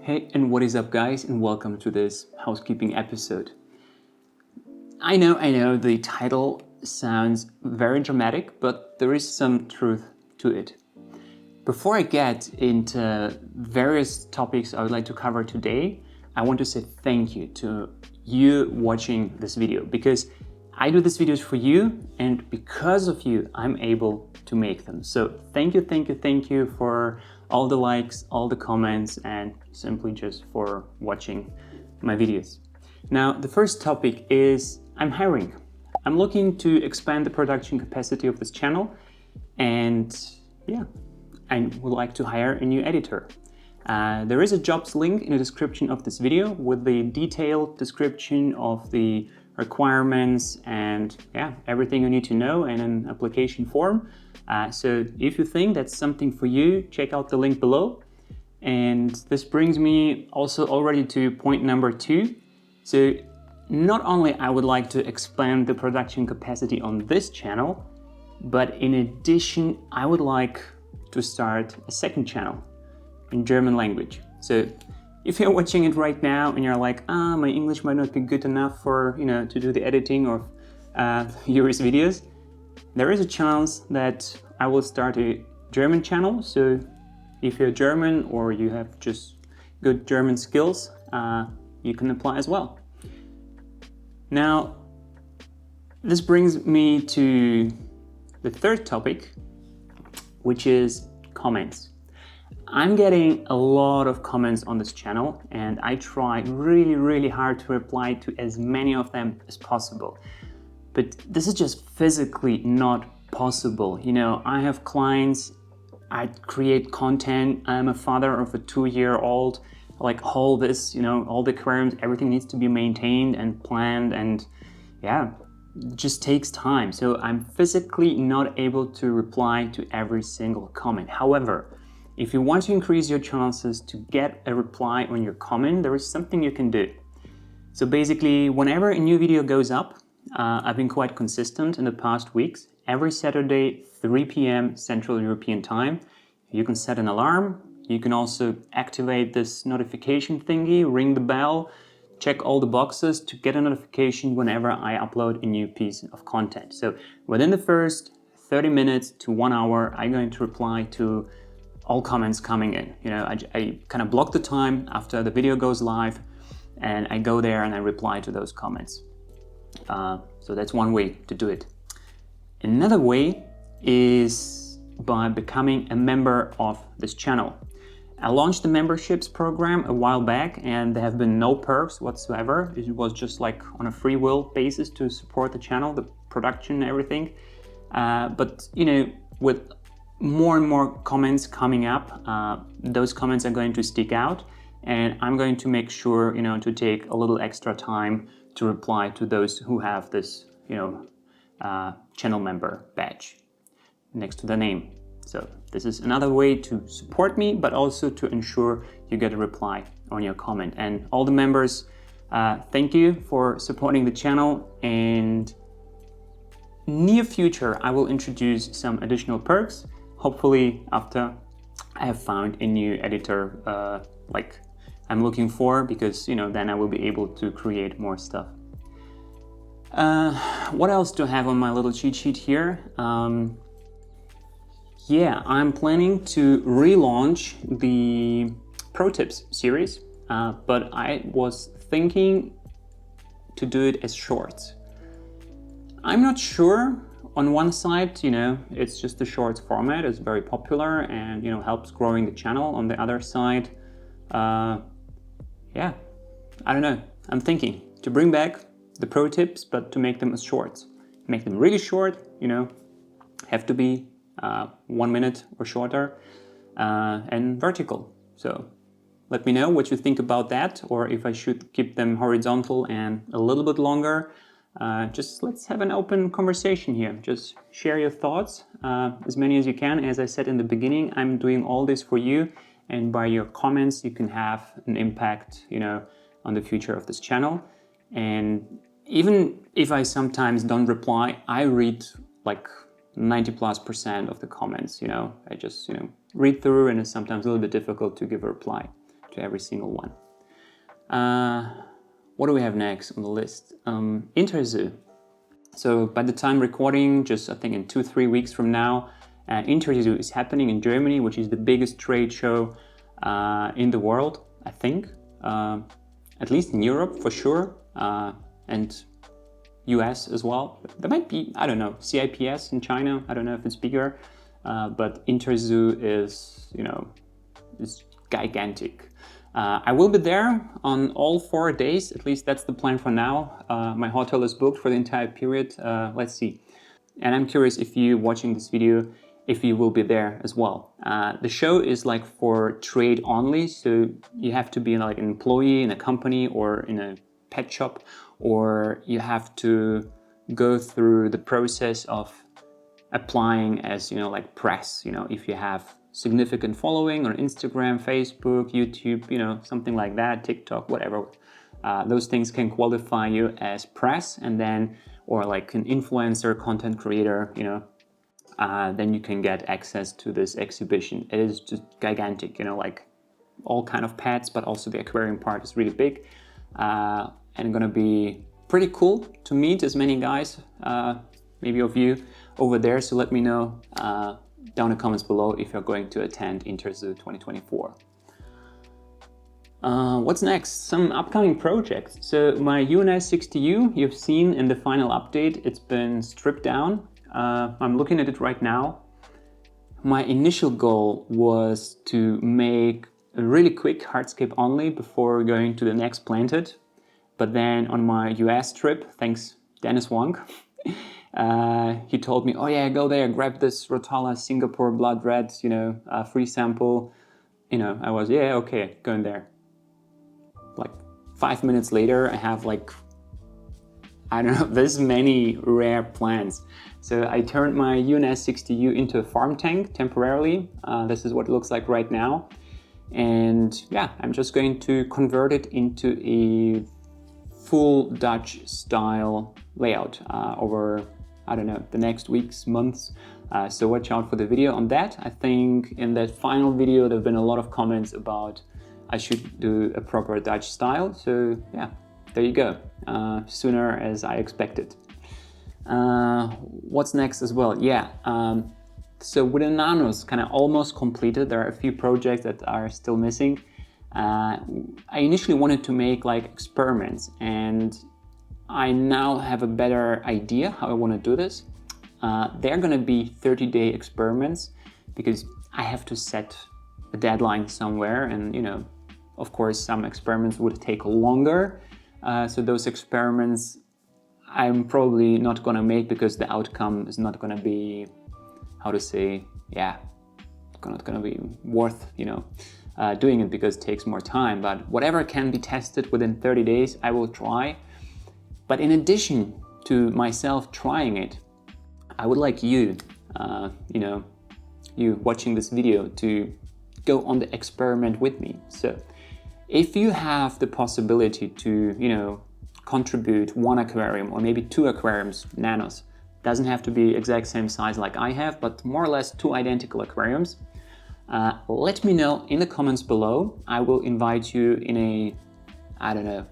Hey, and what is up guys, and welcome to this housekeeping episode. I know the title sounds very dramatic, but there is some truth to it. Before I get into various topics I would like to cover today, I want to say thank you to you watching this video, because I do these videos for you, and because of you, I'm able to make them. So thank you for all the likes, all the comments, and simply just for watching my videos. Now, the first topic is I'm hiring. I'm looking to expand the production capacity of this channel, and yeah, I would like to hire a new editor. There is a jobs link in the description of this video with the detailed description of the requirements and everything you need to know and an application form. So if you think that's something for you, check out the link below. And this brings me also already to point number 2. So not only I would like to expand the production capacity on this channel, but in addition, I would like to start a second channel in German language. So if you're watching it right now and you're like, my English might not be good enough for, to do the editing of Jurijs videos, there is a chance that I will start a German channel. So if you're German or you have just good German skills, you can apply as well. Now, this brings me to the third topic, which is comments. I'm getting a lot of comments on this channel, and I try really hard to reply to as many of them as possible. But this is just physically not possible. I have clients, I create content, I'm a father of a 2-year-old, like all this, all the aquariums, everything needs to be maintained and planned, and it just takes time. So I'm physically not able to reply to every single comment. However, if you want to increase your chances to get a reply on your comment, there is something you can do. So basically, whenever a new video goes up, I've been quite consistent in the past weeks. Every Saturday, 3 p.m. Central European time, you can set an alarm. You can also activate this notification thingy, ring the bell, check all the boxes to get a notification whenever I upload a new piece of content. So within the first 30 minutes to 1 hour, I'm going to reply to all comments coming in. I kind of block the time after the video goes live, and I go there and I reply to those comments. So that's one way to do it. Another way is by becoming a member of this channel. I launched the memberships program a while back, and there have been no perks whatsoever. It was just like on a free will basis to support the channel, the production, everything. But with more and more comments coming up, those comments are going to stick out, and I'm going to make sure to take a little extra time to reply to those who have this channel member badge next to the name. So this is another way to support me, but also to ensure you get a reply on your comment. And all the members, thank you for supporting the channel, and near future I will introduce some additional perks, hopefully after I have found a new editor like I'm looking for, because then I will be able to create more stuff. What else do I have on my little cheat sheet here? I'm planning to relaunch the Pro Tips series, but I was thinking to do it as shorts. I'm not sure. On one side, it's just the shorts format is very popular and helps growing the channel. On the other side, I don't know. I'm thinking to bring back the pro tips, but to make them as shorts. Make them really short, have to be 1 minute or shorter, and vertical. So let me know what you think about that, or if I should keep them horizontal and a little bit longer. Just let's have an open conversation here. Just share your thoughts, as many as you can. As I said in the beginning, I'm doing all this for you, and by your comments you can have an impact on the future of this channel. And even if I sometimes don't reply, I read like 90+% of the comments. I just read through, and it's sometimes a little bit difficult to give a reply to every single one. What do we have next on the list? Interu. So by the time recording, just I think in 2-3 weeks from now, Interu is happening in Germany, which is the biggest trade show in the world, I think. At least in Europe for sure, and US as well. There might be, I don't know, CIPS in China. I don't know if it's bigger, but Interu is, you know, is gigantic. I will be there on all 4 days, at least that's the plan for now. My hotel is booked for the entire period. Let's see. And I'm curious if you watching this video, if you will be there as well. The show is like for trade only, so you have to be like an employee in a company or in a pet shop, or you have to go through the process of applying as, you know, like press, you know, if you have significant following on Instagram, Facebook, YouTube, you know, something like that, TikTok, whatever. Those things can qualify you as press, and then, or like an influencer, content creator, you know, then you can get access to this exhibition. It is just gigantic, you know, like all kind of pets, but also the aquarium part is really big. And gonna be pretty cool to meet as many guys, maybe of you over there. So let me know down in the comments below if you're going to attend Interu 2024. What's next? Some upcoming projects. So my UNS60U, you've seen in the final update, it's been stripped down. I'm looking at it right now. My initial goal was to make a really quick hardscape only before going to the next planted. But then on my US trip, thanks Dennis Wong, he told me, oh yeah, go there, grab this Rotala Singapore blood red, you know, free sample. You know, I was, yeah, okay, going there. Like 5 minutes later, I have like, I don't know, this many rare plants. So I turned my UNS60U into a farm tank temporarily. This is what it looks like right now. And yeah, I'm just going to convert it into a full Dutch style layout over, I don't know, the next weeks, months. So watch out for the video on that. I think in that final video, there have been a lot of comments about I should do a proper Dutch style. So yeah, there you go. Sooner as I expected. What's next as well? Yeah. So with the nanos kind of almost completed. There are a few projects that are still missing. I initially wanted to make like experiments, and I now have a better idea how I want to do this. They're going to be 30-day experiments because I have to set a deadline somewhere, and you know, of course, some experiments would take longer. So those experiments I'm probably not going to make because the outcome is not going to be, how to say, yeah, not going to be worth, you know, doing it because it takes more time. But whatever can be tested within 30 days, I will try. But in addition to myself trying it, I would like you, you know, you watching this video to go on the experiment with me. So if you have the possibility to, you know, contribute 1 aquarium or maybe 2 aquariums, nanos, doesn't have to be exact same size like I have, but more or less 2 identical aquariums, let me know in the comments below. I will invite you in a, I don't know,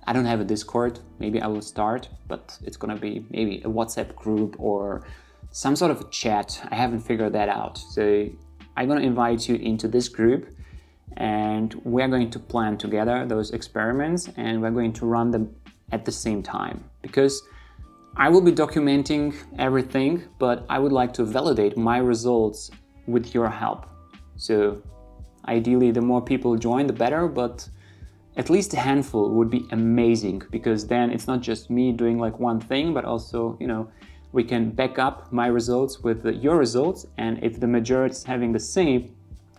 I don't have a Discord, maybe I will start, but it's gonna be maybe a WhatsApp group or some sort of a chat. I haven't figured that out. So I'm gonna invite you into this group, and we're going to plan together those experiments, and we're going to run them at the same time, because I will be documenting everything, but I would like to validate my results with your help. So ideally, the more people join, the better, but at least a handful would be amazing, because then it's not just me doing like one thing, but also, you know, we can back up my results with your results. And if the majority is having the same,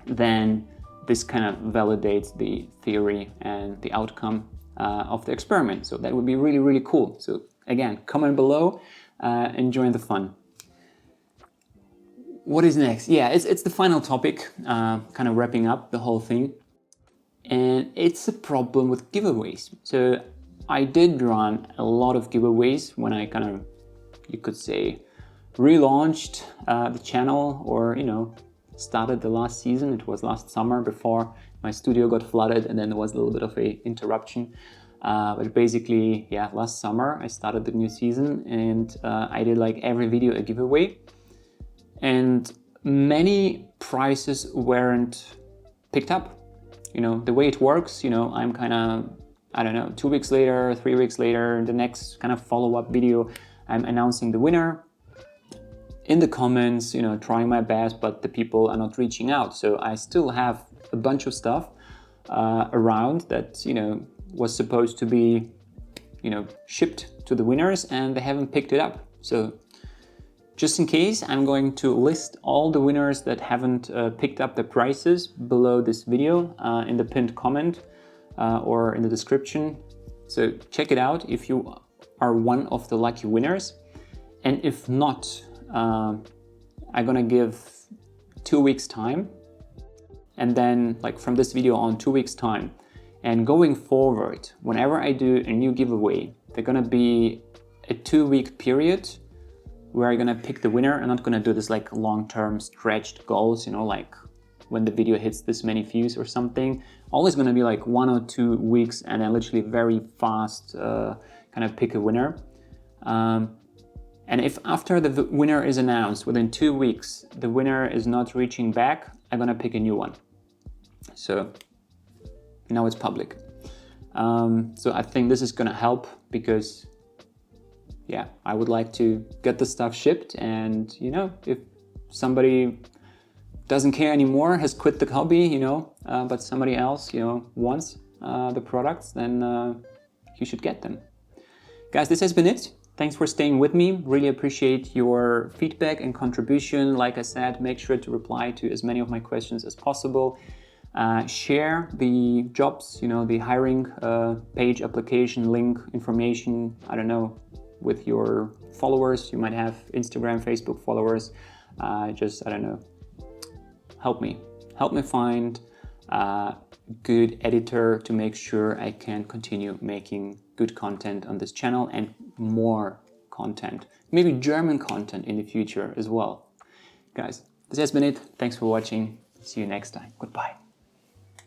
then this kind of validates the theory and the outcome of the experiment. So that would be really, really cool. So again, comment below and join the fun. What is next? Yeah, it's the final topic, kind of wrapping up the whole thing. And it's a problem with giveaways. So I did run a lot of giveaways when I kind of, you could say, relaunched the channel, or, you know, started the last season. It was last summer before my studio got flooded and then there was a little bit of a interruption. But basically, yeah, last summer I started the new season and I did like every video a giveaway. And many prizes weren't picked up. You know, the way it works, you know, I'm kind of, I don't know, 2 weeks later, 3 weeks later, the next kind of follow-up video, I'm announcing the winner in the comments, you know, trying my best, but the people are not reaching out. So I still have a bunch of stuff around that, you know, was supposed to be, you know, shipped to the winners and they haven't picked it up. So just in case, I'm going to list all the winners that haven't picked up the prizes below this video in the pinned comment or in the description. So check it out if you are one of the lucky winners. And if not, I'm gonna give 2 weeks time. And then like from this video on 2 weeks time. And going forward, whenever I do a new giveaway, they're gonna be a 2-week period where I'm gonna pick the winner. I'm not gonna do this like long-term stretched goals, you know, like when the video hits this many views or something. Always gonna be like 1 or 2 weeks and then literally very fast kind of pick a winner. And if after the winner is announced, within 2 weeks, the winner is not reaching back, I'm gonna pick a new one. So now it's public. So I think this is gonna help because yeah, I would like to get the stuff shipped, and you know, if somebody doesn't care anymore, has quit the hobby, you know, but somebody else, you know, wants the products, then you should get them. Guys, this has been it. Thanks for staying with me. Really appreciate your feedback and contribution. Like I said, make sure to reply to as many of my questions as possible. Share the jobs, you know, the hiring page, application, link, information, I don't know, with your followers. You might have Instagram, Facebook followers. Just, I don't know, help me find a good editor to make sure I can continue making good content on this channel and more content, maybe German content in the future as well. Guys, this has been it. Thanks for watching. See you next time. Goodbye.